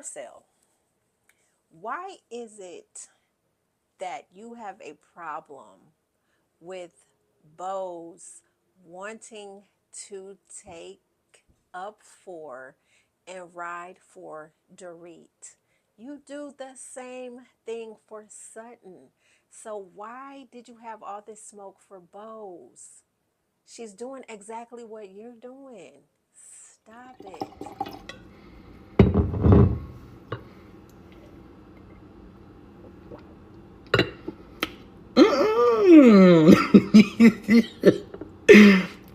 Garcelle, why is it that you have a problem with beaux wanting to take up for and ride for Dorit? You do the same thing for Sutton. So why did you have all this smoke for beaux? She's doing exactly what you're doing. Stop it. Mm.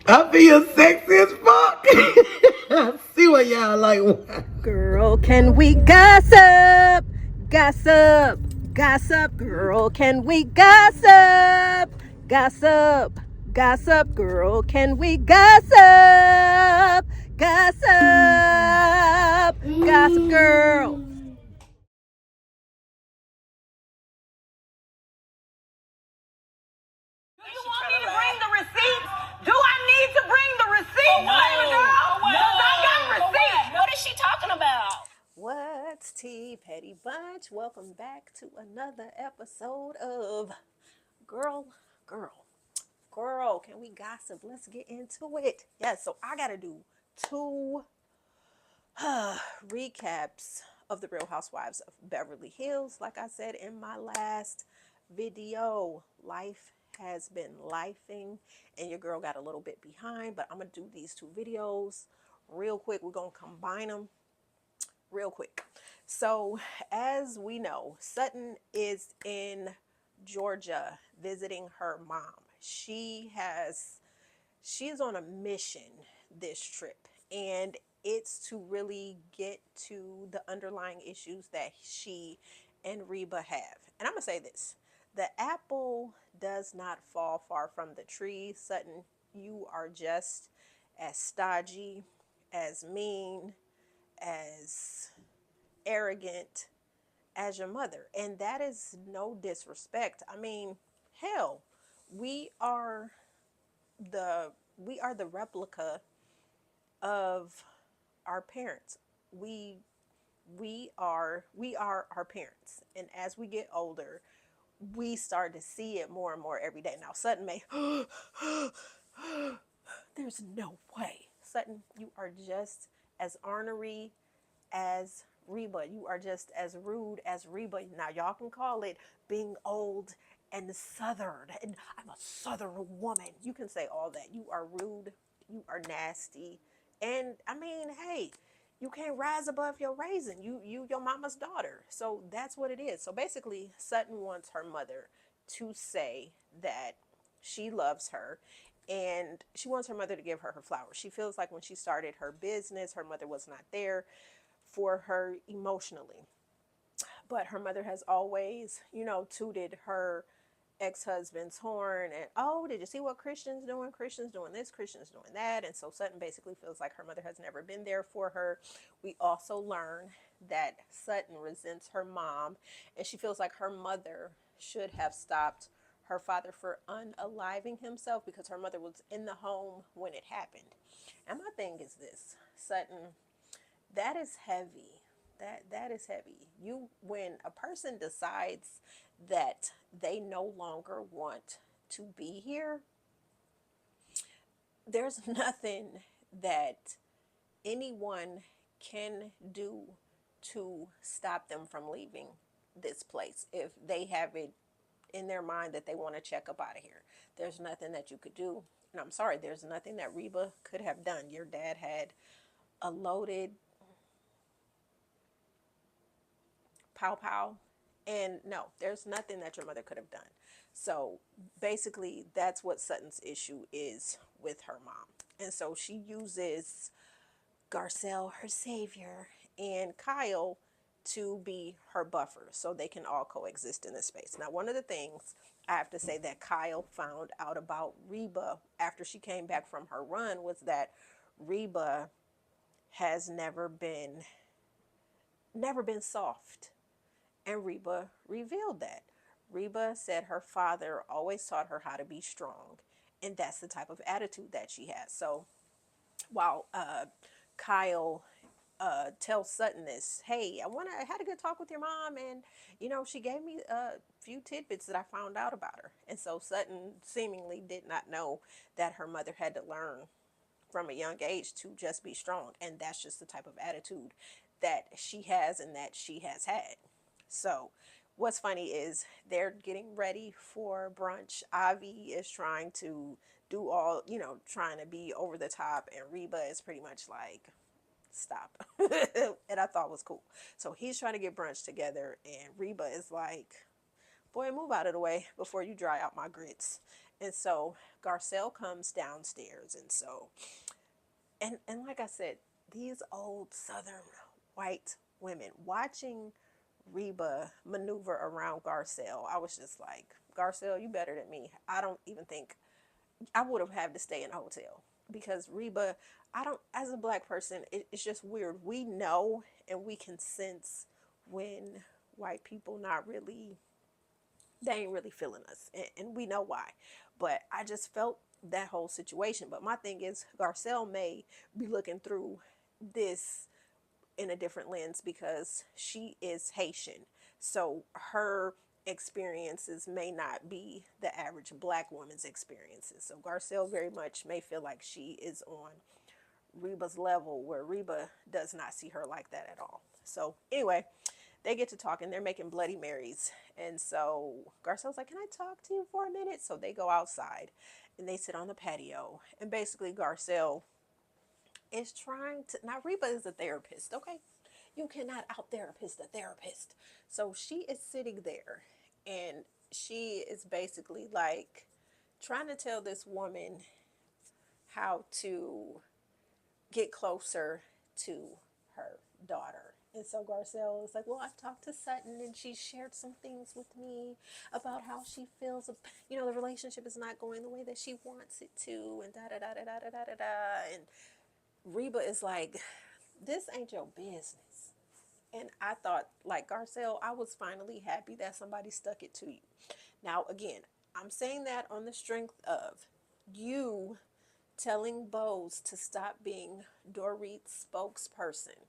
I feel sexy as fuck. I see what y'all like. Girl, can we gossip? Gossip, gossip, girl, can we gossip? Gossip, gossip, girl, can we gossip? Gossip, gossip, girl. Do you want me to bring the receipts? Do I need to bring the receipts, baby girl? Because I got receipts. What is she talking about? What's tea, Petty Bunch? Welcome back to another episode of Girl, Girl, Girl. Can we gossip? Let's get into it. Yeah, so I got to do two recaps of the Real Housewives of Beverly Hills. Like I said in my last video, life has been lifing and your girl got a little bit behind, but I'm gonna do these two videos real quick. We're gonna combine them real quick. So as we know, Sutton is in Georgia visiting her mom. She's on a mission this trip, and it's to really get to the underlying issues that she and Reba have. And I'm gonna say this: the apple does not fall far from the tree. Sutton, you are just as stodgy, as mean, as arrogant as your mother, and that is no disrespect. I mean, hell, we are the replica of our parents. We are our parents, and as we get older, we start to see it more and more every day. Now, Sutton may, there's no way, Sutton, you are just as ornery as Reba. You are just as rude as Reba. Now, y'all can call it being old and southern, and I'm a southern woman. You can say all that. You are rude. You are nasty. And I mean, hey, you can't rise above your raising. Your mama's daughter. So that's what it is. So basically, Sutton wants her mother to say that she loves her, and she wants her mother to give her her flowers. She feels like when she started her business, her mother was not there for her emotionally. But her mother has always, tooted her ex-husband's horn, and oh, did you see what Christian's doing? Christian's doing this, Christian's doing that. And so Sutton basically feels like her mother has never been there for her. We also learn that Sutton resents her mom, and she feels like her mother should have stopped her father for unaliving himself because her mother was in the home when it happened. And my thing is this, Sutton, that is heavy. That is heavy. You When a person decides that they no longer want to be here, there's nothing that anyone can do to stop them from leaving this place if they have it in their mind that they want to check up out of here. There's nothing that you could do. And I'm sorry, there's nothing that Reba could have done. Your dad had a loaded pow pow. And no, there's nothing that your mother could have done. So basically, that's what Sutton's issue is with her mom. And so she uses Garcelle, her savior, and Kyle to be her buffer so they can all coexist in this space. Now, one of the things I have to say that Kyle found out about Reba after she came back from her run was that Reba has never been soft. And Reba revealed that. Reba said her father always taught her how to be strong, and that's the type of attitude that she has. So while Kyle tells Sutton this, hey, I had a good talk with your mom, and she gave me a few tidbits that I found out about her. And so Sutton seemingly did not know that her mother had to learn from a young age to just be strong, and that's just the type of attitude that she has and that she has had. So what's funny is they're getting ready for brunch. Avi is trying to do all, trying to be over the top, and Reba is pretty much like, stop. And I thought was cool. So he's trying to get brunch together, and Reba is like, boy, move out of the way before you dry out my grits. And so Garcelle comes downstairs, and so and like I said, these old Southern white women watching Reba maneuver around Garcelle, I was just like, Garcelle, you better than me. I don't even think I would have had to stay in a hotel, because Reba, I don't, as a black person, it's just weird. We know and we can sense when white people not really, they ain't really feeling us, and we know why. But I just felt that whole situation. But my thing is, Garcelle may be looking through this in a different lens because she is Haitian. So her experiences may not be the average black woman's experiences. So Garcelle very much may feel like she is on Reba's level, where Reba does not see her like that at all. So anyway, they get to talking. They're making Bloody Marys. And so Garcelle's like, can I talk to you for a minute? So they go outside and they sit on the patio. And basically Garcelle is trying to, now Reba is a therapist, okay? You cannot out therapist a therapist. So she is sitting there, and she is basically like trying to tell this woman how to get closer to her daughter. And so Garcelle is like, well, I've talked to Sutton, and she shared some things with me about how she feels, the relationship is not going the way that she wants it to, and da da da da da da da da. And Reba is like, this ain't your business. And I thought, like, Garcelle, I was finally happy that somebody stuck it to you. Now, again, I'm saying that on the strength of you telling Bose to stop being Dorit's spokesperson.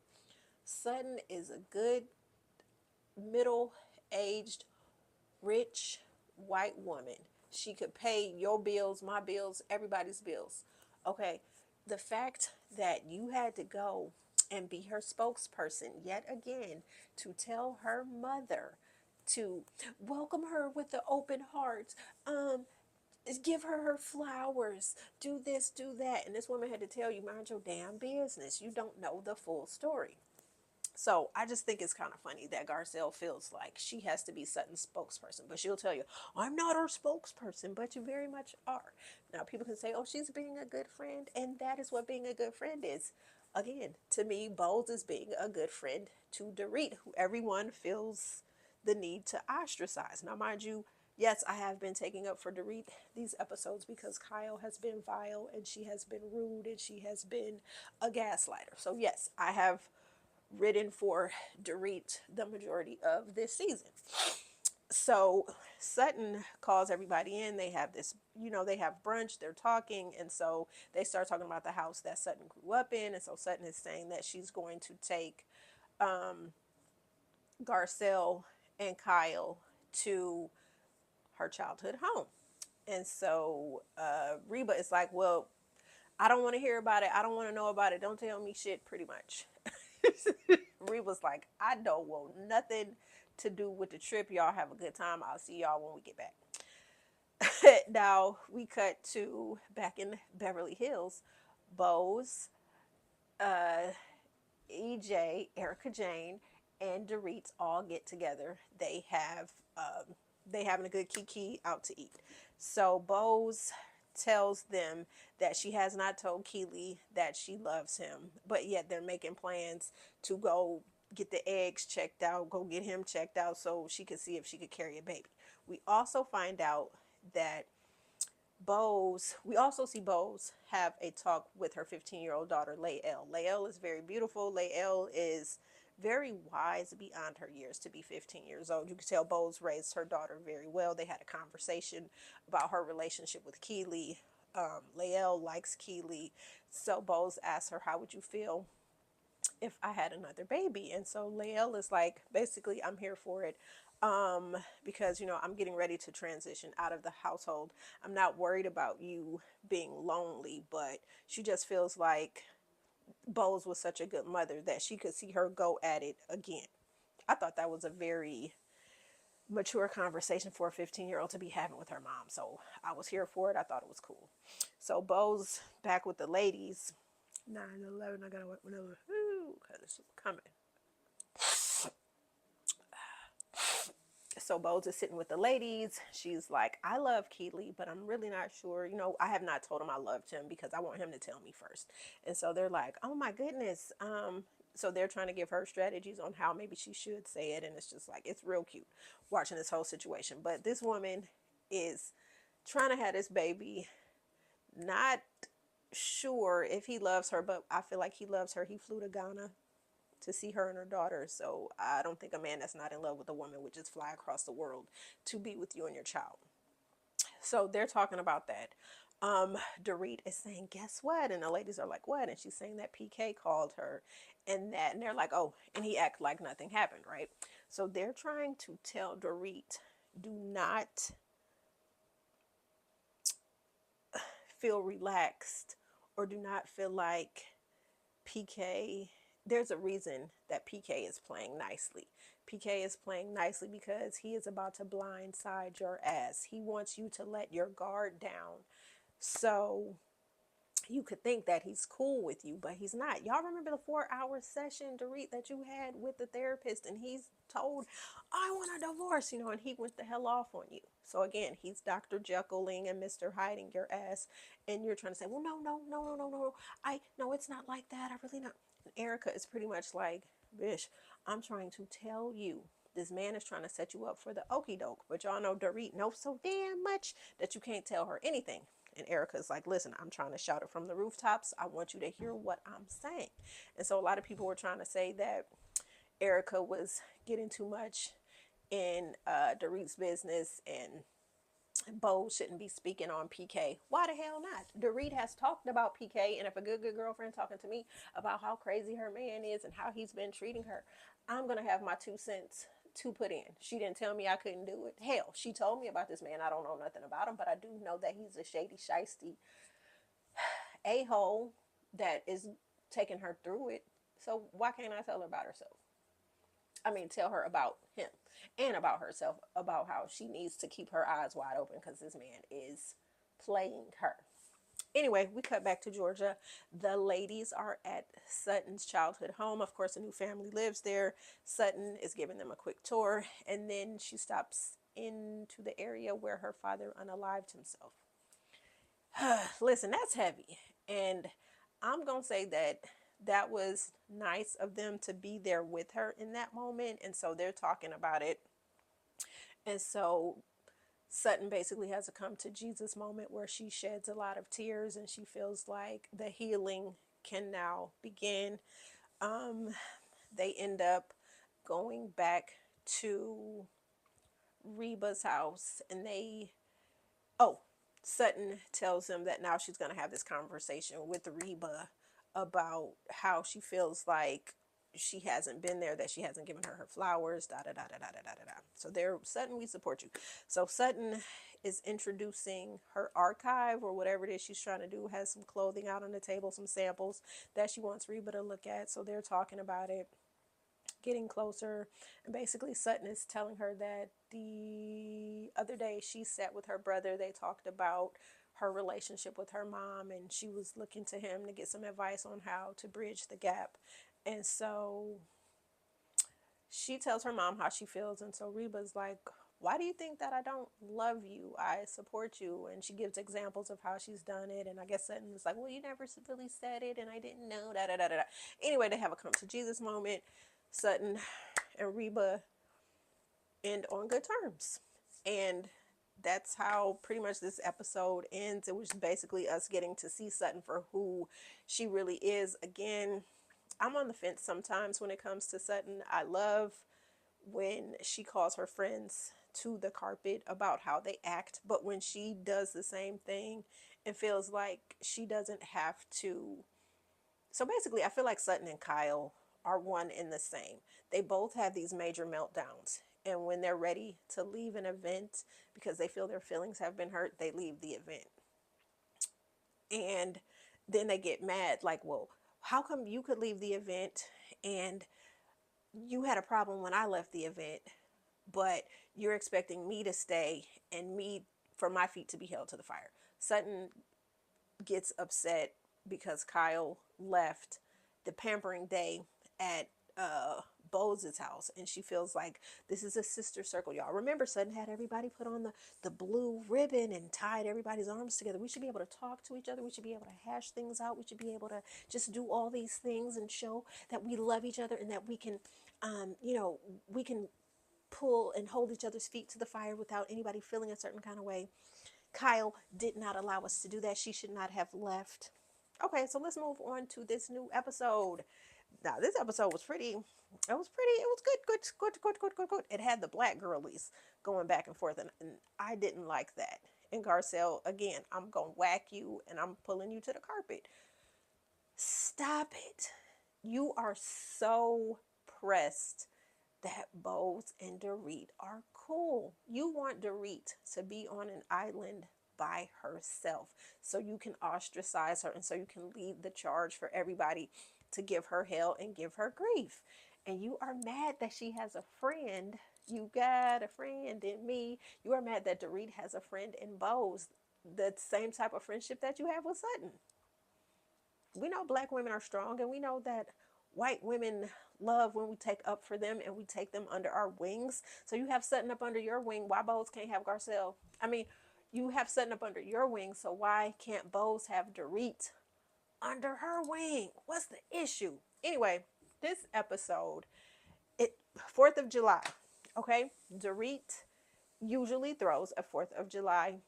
Sutton is a good, middle-aged, rich, white woman. She could pay your bills, my bills, everybody's bills. Okay, the fact that you had to go and be her spokesperson yet again to tell her mother to welcome her with the open heart, give her flowers, do this, do that. And this woman had to tell you, mind your damn business. You don't know the full story. So I just think it's kind of funny that Garcelle feels like she has to be Sutton's spokesperson, but she'll tell you, I'm not her spokesperson, but you very much are. Now people can say, oh, she's being a good friend, and that is what being a good friend is. Again, to me, Bowles is being a good friend to Dorit, who everyone feels the need to ostracize. Now, mind you, yes, I have been taking up for Dorit these episodes because Kyle has been vile, and she has been rude, and she has been a gaslighter. So yes, I have ridden for Dorit the majority of this season. So Sutton calls everybody in. They have this, they have brunch, they're talking, and so they start talking about the house that Sutton grew up in. And so Sutton is saying that she's going to take Garcelle and Kyle to her childhood home. And so Reba is like, well, I don't want to hear about it. I don't want to know about it. Don't tell me shit, pretty much. Reba's like, I don't want nothing to do with the trip. Y'all have a good time. I'll see y'all when we get back. Now we cut to back in Beverly Hills. Bose, EJ, Erica Jane, and Dorit all get together. They having a good kiki out to eat. So Bose tells them that she has not told Keely that she loves him, but yet they're making plans to go get the eggs checked out, go get him checked out so she could see if she could carry a baby. We also find out that we also see Bose have a talk with her 15-year-old daughter, Layel. Layel is very beautiful. Layel is very wise beyond her years to be 15 years old. You can tell Bose raised her daughter very well. They had a conversation about her relationship with Keely. Layel likes Keely. So Bose asked her, how would you feel if I had another baby. And so Lael is like, basically, I'm here for it. Because, you know, I'm getting ready to transition out of the household. I'm not worried about you being lonely, but she just feels like Bose was such a good mother that she could see her go at it again. I thought that was a very mature conversation for a 15-year-old to be having with her mom. So I was here for it. I thought it was cool. So Bose back with the ladies. 9/11, I gotta wait whenever, because it's coming. So Bose is sitting with the ladies. She's like, I love Keeley, but I'm really not sure. You know, I have not told him I loved him because I want him to tell me first. And so they're like, oh my goodness. So they're trying to give her strategies on how maybe she should say it. And it's just like, it's real cute watching this whole situation. But this woman is trying to have this baby, not sure if he loves her, but I feel like he loves her. He flew to Ghana to see her and her daughter. So I don't think a man that's not in love with a woman would just fly across the world to be with you and your child. So they're talking about that. Dorit is saying, guess what? And the ladies are like, what? And she's saying that PK called her and they're like, oh, and he acted like nothing happened, right? So they're trying to tell Dorit, do not feel relaxed or do not feel like PK, there's a reason that PK is playing nicely. PK is playing nicely because he is about to blindside your ass. He wants you to let your guard down. So you could think that he's cool with you, but he's not. Y'all remember the 4-hour session, Dorit, that you had with the therapist, and he's told, I want a divorce, you know, and he went the hell off on you. So again, he's Dr. Jekyll-ing and Mr. Hiding your ass, and you're trying to say, well, no, no, no, no, no, no, no, it's not like that. I really not. And Erica is pretty much like, bish, I'm trying to tell you. This man is trying to set you up for the okie doke, but y'all know Dorit knows so damn much that you can't tell her anything. And Erica's like, listen, I'm trying to shout it from the rooftops. I want you to hear what I'm saying. And so a lot of people were trying to say that Erica was getting too much in Dorit's business and Bo shouldn't be speaking on PK. Why the hell not? Dorit has talked about PK, and if a good girlfriend talking to me about how crazy her man is and how he's been treating her, I'm going to have my 2 cents to put in. She didn't tell me I couldn't do it. Hell, she told me about this man. I don't know nothing about him, but I do know that he's a shady, shisty a-hole that is taking her through it. So why can't I tell her about herself? I mean, tell her about him and about herself, about how she needs to keep her eyes wide open because this man is playing her. Anyway, we cut back to Georgia. The ladies are at Sutton's childhood home. Of course, a new family lives there. Sutton is giving them a quick tour, and then she stops into the area where her father unalived himself. Listen, that's heavy. And I'm going to say that that was nice of them to be there with her in that moment. And so they're talking about it. And so Sutton basically has a come to Jesus moment where she sheds a lot of tears and she feels like the healing can now begin. They end up going back to Reba's house and oh, Sutton tells them that now she's going to have this conversation with Reba about how she feels like she hasn't been there, that she hasn't given her flowers, da da da da da da da da. So there, Sutton, we support you. So Sutton is introducing her archive or whatever it is she's trying to do, has some clothing out on the table, some samples that she wants Reba to look at. So they're talking about it, getting closer, and basically Sutton is telling her that the other day she sat with her brother. They talked about her relationship with her mom, and she was looking to him to get some advice on how to bridge the gap. And so she tells her mom how she feels, and so Reba's like, why do you think that I don't love you? I support you. And she gives examples of how she's done it. And I guess Sutton was like, well, you never really said it, and I didn't know, da da da da da. Anyway, they have a come to Jesus moment. Sutton and Reba end on good terms. And that's how pretty much this episode ends. It was basically us getting to see Sutton for who she really is. Again, I'm on the fence sometimes when it comes to Sutton. I love when she calls her friends to the carpet about how they act, but when she does the same thing, it feels like she doesn't have to So basically, I feel like Sutton and Kyle are one in the same. They both have these major meltdowns. And when they're ready to leave an event because they feel their feelings have been hurt, they leave the event. And then they get mad, like, well, how come you could leave the event and you had a problem when I left the event, but you're expecting me to stay and me for my feet to be held to the fire? Sutton gets upset because Kyle left the pampering day at Bose's house, and she feels like this is a sister circle. Y'all remember Sutton had everybody put on the blue ribbon and tied everybody's arms together. We should be able to talk to each other. We should be able to hash things out. We should be able to just do all these things and show that we love each other and that we can, we can pull and hold each other's feet to the fire without anybody feeling a certain kind of way. Kyle did not allow us to do that. She should not have left. Okay, so let's move on to this new episode. Now, this episode was good. It had the black girlies going back and forth, and I didn't like that. And Garcelle, again, I'm going to whack you, and I'm pulling you to the carpet. Stop it. You are so pressed that Bose and Dorit are cool. You want Dorit to be on an island by herself so you can ostracize her and so you can lead the charge for everybody to give her hell and give her grief. And you are mad that she has a friend. You got a friend in me. You are mad that Dorit has a friend in Bose. The same type of friendship that you have with Sutton. We know black women are strong, and we know that white women love when we take up for them and we take them under our wings. So you have Sutton up under your wing. Why Bose can't have Garcelle? I mean, you have Sutton up under your wing, so why can't Bose have Dorit under her wing? What's the issue? Anyway, this episode, 4th of July, okay? Dorit usually throws a 4th of July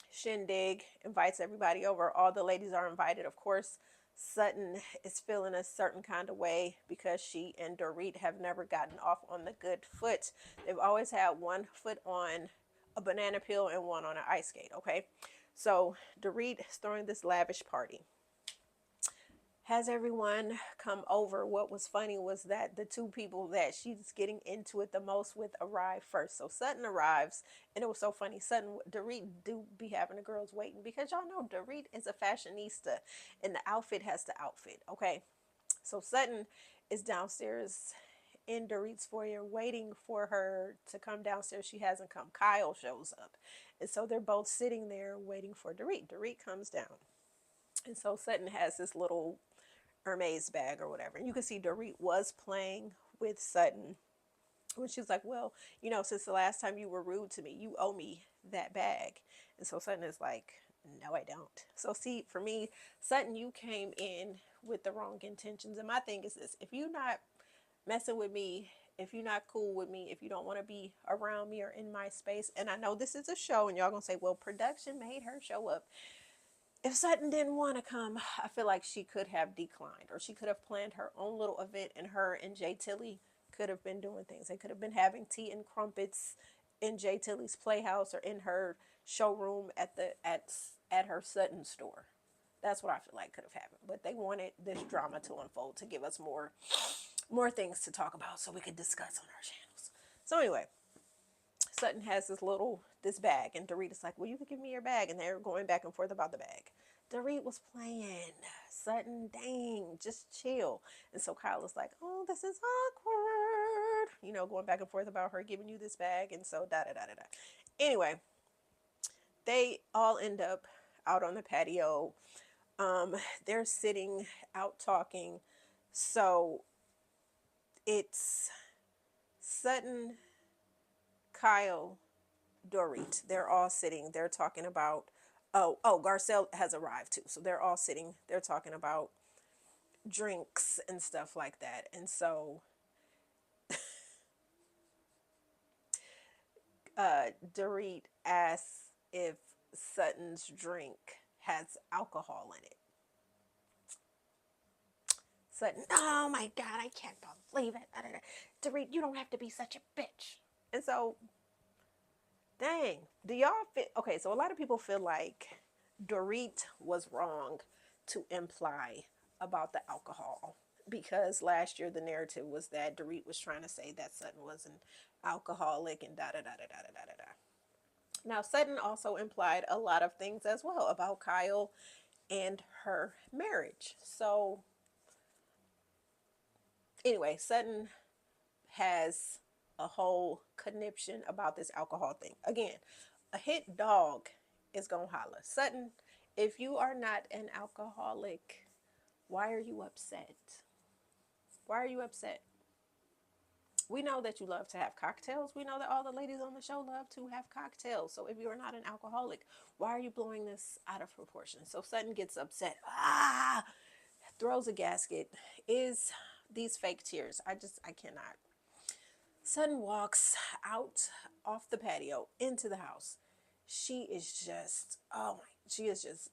shindig, invites everybody over. All the ladies are invited. Of course, Sutton is feeling a certain kind of way because she and Dorit have never gotten off on the good foot. They've always had one foot on a banana peel and one on an ice skate, okay? So Dorit is throwing this lavish party. Has everyone come over. What was funny was that the two people that she's getting into it the most with arrive first. So Sutton arrives, and it was so funny. Dorit do be having the girls waiting because y'all know Dorit is a fashionista, and the outfit has to outfit. Okay, so Sutton is downstairs in Dorit's foyer waiting for her to come downstairs. She hasn't come. Kyle shows up, and so they're both sitting there waiting for Dorit. Dorit comes down, and so Sutton has this little Hermes bag or whatever. And you can see Dorit was playing with Sutton when she was like, well, since the last time you were rude to me, you owe me that bag. And so Sutton is like, no, I don't. So see, for me, Sutton, you came in with the wrong intentions. And my thing is this: if you're not messing with me, if you're not cool with me, if you don't want to be around me or in my space, and I know this is a show and y'all gonna say, well, production made her show up. If Sutton didn't want to come, I feel like she could have declined, or she could have planned her own little event, and her and Jay Tilly could have been doing things. They could have been having tea and crumpets in Jay Tilly's playhouse or in her showroom at her Sutton store. That's what I feel like could have happened. But they wanted this drama to unfold to give us more things to talk about so we could discuss on our channels. So anyway, Sutton has this bag, and Dorit is like, well, you can give me your bag. And they're going back and forth about the bag. Dorit was playing. Sutton, dang, just chill. And so Kyle is like, oh, this is awkward. Going back and forth about her giving you this bag. And so da-da-da-da-da. Anyway, they all end up out on the patio. They're sitting out talking. So it's Sutton, Kyle, Dorit. They're all sitting. They're talking about, Garcelle has arrived too. So they're all sitting. They're talking about drinks and stuff like that. And so Dorit asks if Sutton's drink has alcohol in it. Sutton, oh my God, I can't believe it. Dorit, you don't have to be such a bitch. And so, dang, do y'all feel, okay, so a lot of people feel like Dorit was wrong to imply about the alcohol, because last year the narrative was that Dorit was trying to say that Sutton was an alcoholic and da da da da da da da da. Now, Sutton also implied a lot of things as well about Kyle and her marriage. So, anyway, Sutton has a whole conniption about this alcohol thing. Again, a hit dog is gonna holler. Sutton, if you are not an alcoholic, why are you upset? Why are you upset? We know that you love to have cocktails. We know that all the ladies on the show love to have cocktails. So if you are not an alcoholic, why are you blowing this out of proportion? So Sutton gets upset. Throws a gasket. Is these fake tears? I cannot. Sutton walks out off the patio into the house. She is just, oh my, she is just,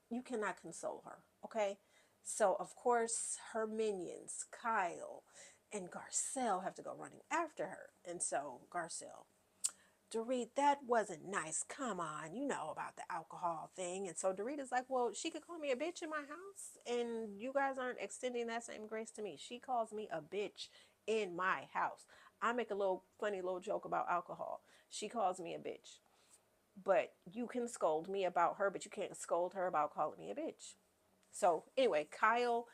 you cannot console her, okay? So, of course, her minions, Kyle and Garcelle, have to go running after her. And so, Garcelle, Dorit, that wasn't nice. Come on, you know about the alcohol thing. And so Dorit is like, well, she could call me a bitch in my house, and you guys aren't extending that same grace to me. She calls me a bitch in my house. I make a little funny little joke about alcohol. She calls me a bitch. But you can scold me about her, but you can't scold her about calling me a bitch. So anyway, Kyle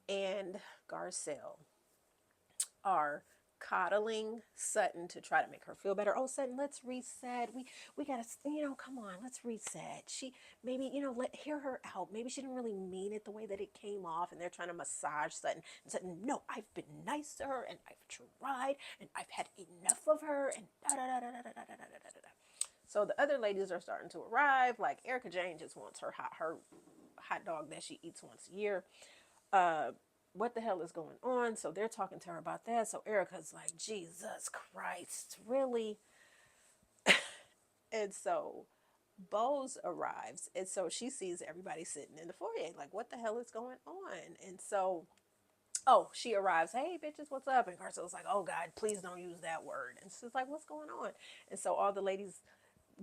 and Garcelle are coddling Sutton to try to make her feel better. Oh, Sutton, let's reset. We gotta, come on, let's reset. She maybe, let hear her out. Maybe she didn't really mean it the way that it came off, and they're trying to massage Sutton. And Sutton, no, I've been nice to her, and I've tried, and I've had enough of her, and da da da da da da da da da da. So the other ladies are starting to arrive. Like Erica Jane just wants her hot dog that she eats once a year. What the hell is going on? So they're talking to her about that. So Erica's like, Jesus Christ, really? And so Bose arrives, and so she sees everybody sitting in the foyer, like, what the hell is going on? And so, oh, she arrives, hey, bitches, what's up? And Garcelle's like, oh, God, please don't use that word. And she's like, what's going on? And so all the ladies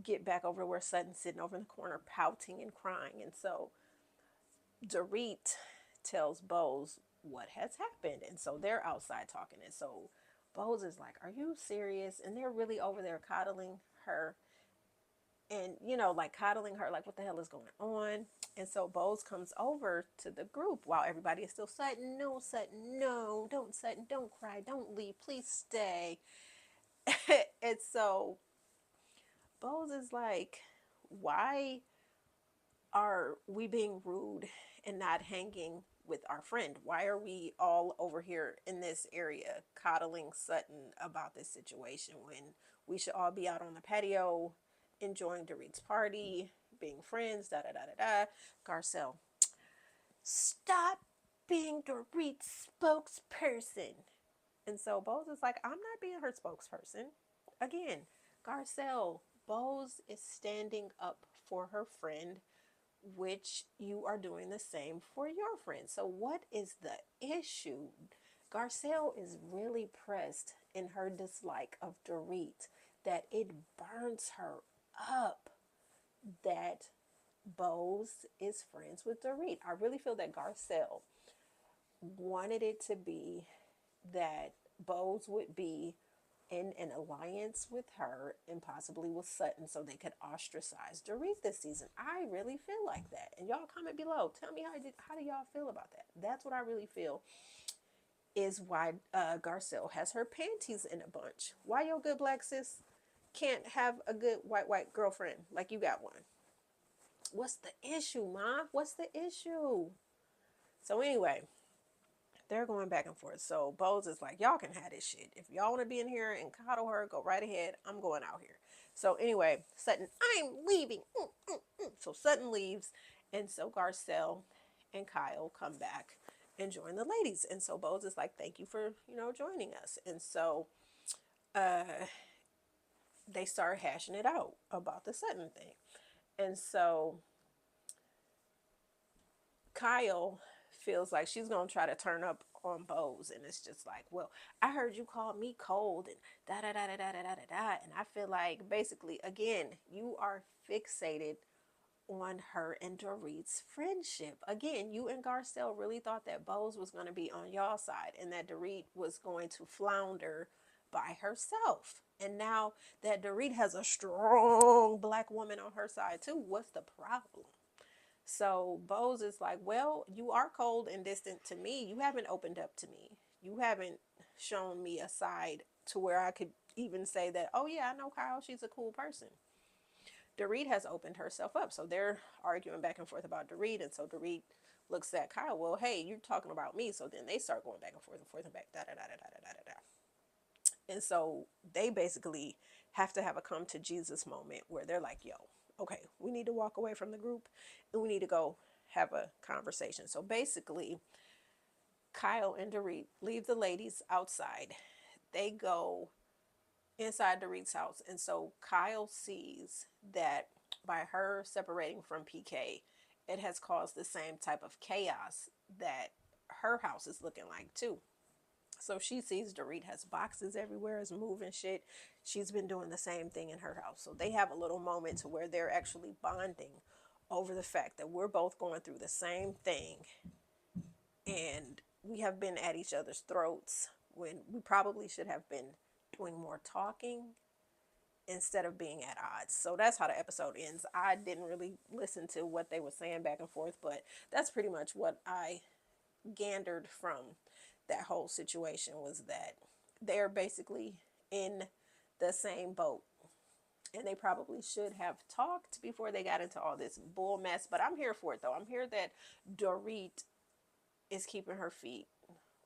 get back over where Sutton's sitting over in the corner, pouting and crying. And so Dorit tells Bose what has happened. And so they're outside talking. And so Bose is like, are you serious? And they're really over there coddling her. And, like coddling her, like, what the hell is going on? And so Bose comes over to the group while everybody is still Sutton, no, Sutton, no, don't Sutton, don't cry, don't leave, please stay. And so Bose is like, why are we being rude and not hanging with our friend? Why are we all over here in this area coddling Sutton about this situation when we should all be out on the patio enjoying Dorit's party, being friends, da da da da da. Garcelle, stop being Dorit's spokesperson. And so Bose is like, I'm not being her spokesperson. Again, Garcelle, Bose is standing up for her friend, which you are doing the same for your friend. So what is the issue? Garcelle is really pressed in her dislike of Dorit, that it burns her up that Bose is friends with Dorit. I really feel that Garcelle wanted it to be that Bose would be in an alliance with her and possibly with Sutton so they could ostracize Dorit this season. I really feel like that. And y'all comment below. Tell me how do y'all feel about that? That's what I really feel is why Garcelle has her panties in a bunch. Why your good black sis can't have a good white girlfriend like you got one? What's the issue, Ma? What's the issue? So anyway, they're going back and forth. So Bose is like, y'all can have this shit. If y'all want to be in here and coddle her, go right ahead. I'm going out here. So anyway, Sutton, I'm leaving. So Sutton leaves. And so Garcelle and Kyle come back and join the ladies. And so Bose is like, thank you for, joining us. And so they start hashing it out about the Sutton thing. And so Kyle feels like she's going to try to turn up on Bose. And it's just like, well, I heard you call me cold and da da da da da da da da. And I feel like basically, again, you are fixated on her and Dorit's friendship. Again, you and Garcelle really thought that Bose was going to be on y'all side and that Dorit was going to flounder by herself. And now that Dorit has a strong black woman on her side too, what's the problem? So Bose is like, well, you are cold and distant to me. You haven't opened up to me. You haven't shown me a side to where I could even say that, oh yeah, I know Kyle, she's a cool person. Dorit has opened herself up. So they're arguing back and forth about Dorit. And so Dorit looks at Kyle, well, hey, you're talking about me. So then they start going back and forth and back, da da da da da da da da. And so they basically have to have a come to Jesus moment where they're like, yo, okay, we need to walk away from the group and we need to go have a conversation. So basically, Kyle and Dorit leave the ladies outside. They go inside Dorit's house. And so Kyle sees that by her separating from PK, it has caused the same type of chaos that her house is looking like too. So she sees Dorit has boxes everywhere, is moving shit. She's been doing the same thing in her house. So they have a little moment to where they're actually bonding over the fact that we're both going through the same thing. And we have been at each other's throats when we probably should have been doing more talking instead of being at odds. So that's how the episode ends. I didn't really listen to what they were saying back and forth, but that's pretty much what I gathered from that whole situation, was that they're basically in the same boat. And they probably should have talked before they got into all this bull mess. But I'm here for it, though. I'm here that Dorit is keeping her feet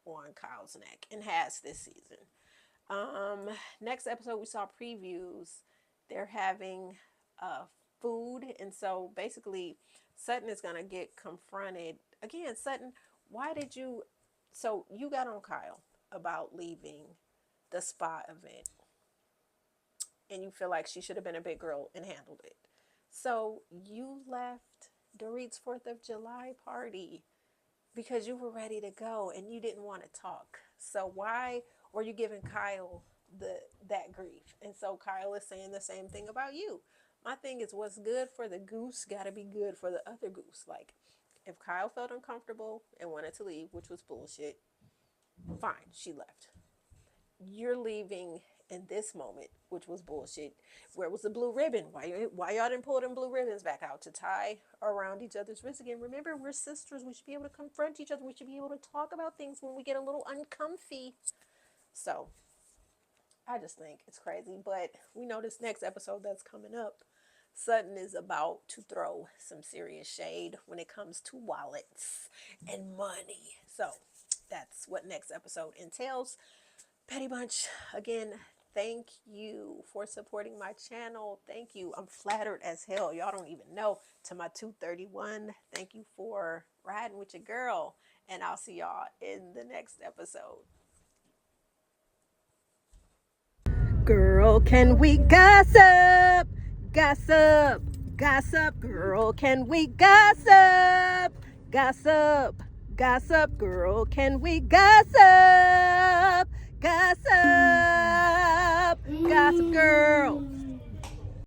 on Kyle's neck and has this season. Next episode, we saw previews. They're having food. And so basically, Sutton is going to get confronted. Again, Sutton, why did you... So you got on Kyle about leaving the spa event. And you feel like she should have been a big girl and handled it. So you left Dorit's 4th of July party because you were ready to go and you didn't want to talk. So why were you giving Kyle that grief? And so Kyle is saying the same thing about you. My thing is, what's good for the goose got to be good for the other goose. Like, if Kyle felt uncomfortable and wanted to leave, which was bullshit, fine, she left. You're leaving in this moment, which was bullshit. Where was the blue ribbon? Why y'all didn't pull them blue ribbons back out to tie around each other's wrists again? Remember, we're sisters. We should be able to confront each other. We should be able to talk about things when we get a little uncomfy. So, I just think it's crazy. But we know this next episode that's coming up, Sutton is about to throw some serious shade when it comes to wallets and money. So that's what next episode entails. Petty Bunch, again, thank you for supporting my channel. Thank you. I'm flattered as hell. Y'all don't even know. To my 231, thank you for riding with your girl. And I'll see y'all in the next episode. Girl, can we gossip? Gossip, gossip, girl, can we gossip? Gossip, gossip, girl, can we gossip? Gossip, gossip, girl.